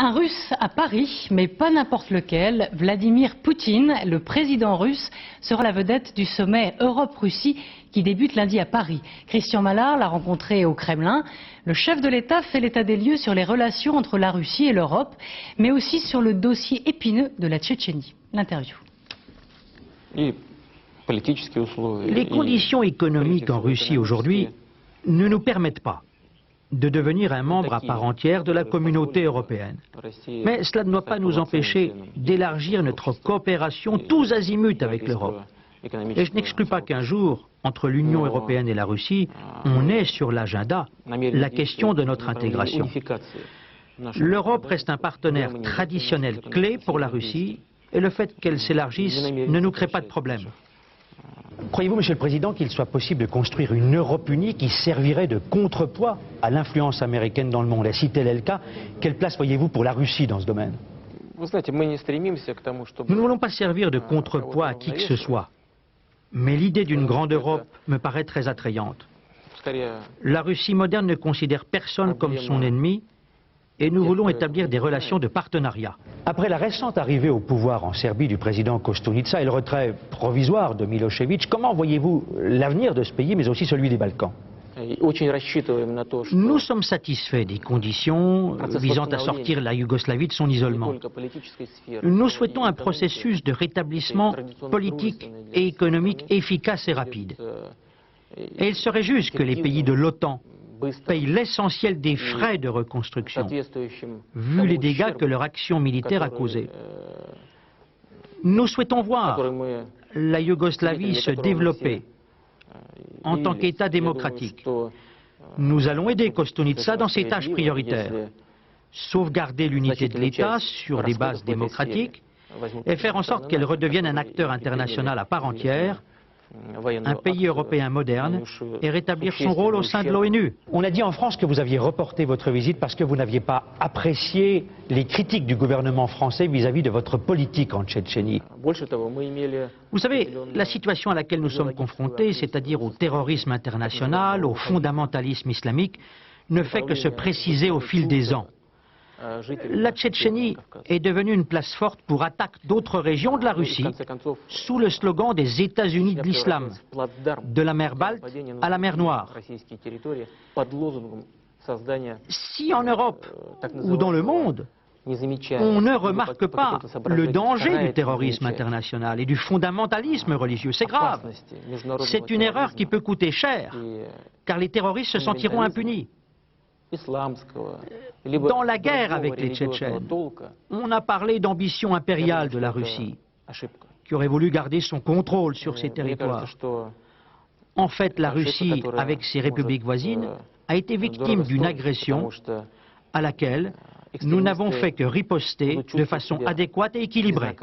Un Russe à Paris, mais pas n'importe lequel. Vladimir Poutine, le président russe, sera la vedette du sommet Europe-Russie qui débute lundi à Paris. Christian Mallard l'a rencontré au Kremlin. Le chef de l'État fait l'état des lieux sur les relations entre la Russie et l'Europe, mais aussi sur le dossier épineux de la Tchétchénie. L'interview. Les conditions économiques en Russie aujourd'hui ne nous permettent pas de devenir un membre à part entière de la communauté européenne. Mais cela ne doit pas nous empêcher d'élargir notre coopération tous azimuts avec l'Europe. Et je n'exclus pas qu'un jour, entre l'Union européenne et la Russie, on ait sur l'agenda la question de notre intégration. L'Europe reste un partenaire traditionnel clé pour la Russie et le fait qu'elle s'élargisse ne nous crée pas de problème. Croyez-vous, Monsieur le Président, qu'il soit possible de construire une Europe unie qui servirait de contrepoids à l'influence américaine dans le monde? Et si tel est le cas, quelle place voyez-vous pour la Russie dans ce domaine? Nous ne voulons pas servir de contrepoids à qui que ce soit. Mais l'idée d'une grande Europe me paraît très attrayante. La Russie moderne ne considère personne comme son ennemi et nous voulons établir des relations de partenariat. Après la récente arrivée au pouvoir en Serbie du président Koštunica et le retrait provisoire de Milošević, comment voyez-vous l'avenir de ce pays, mais aussi celui des Balkans? Nous sommes satisfaits des conditions visant à sortir la Yougoslavie de son isolement. Nous souhaitons un processus de rétablissement politique et économique efficace et rapide. Et il serait juste que les pays de l'OTAN payent l'essentiel des frais de reconstruction, vu les dégâts que leur action militaire a causés. Nous souhaitons voir la Yougoslavie se développer en tant qu'État démocratique. Nous allons aider Koštunica dans ses tâches prioritaires, sauvegarder l'unité de l'État sur des bases démocratiques et faire en sorte qu'elle redevienne un acteur international à part entière, un pays européen moderne et rétablir son rôle au sein de l'ONU. On a dit en France que vous aviez reporté votre visite parce que vous n'aviez pas apprécié les critiques du gouvernement français vis-à-vis de votre politique en Tchétchénie. Vous savez, la situation à laquelle nous sommes confrontés, c'est-à-dire au terrorisme international, au fondamentalisme islamique, ne fait que se préciser au fil des ans. La Tchétchénie est devenue une place forte pour attaque d'autres régions de la Russie, sous le slogan des États-Unis de l'islam, de la mer Balte à la mer Noire. Si en Europe ou dans le monde, on ne remarque pas le danger du terrorisme international et du fondamentalisme religieux, c'est grave. C'est une erreur qui peut coûter cher, car les terroristes se sentiront impunis. Dans la guerre avec les Tchétchènes, on a parlé d'ambition impériale de la Russie, qui aurait voulu garder son contrôle sur ses territoires. En fait, la Russie, avec ses républiques voisines, a été victime d'une agression à laquelle nous n'avons fait que riposter de façon adéquate et équilibrée.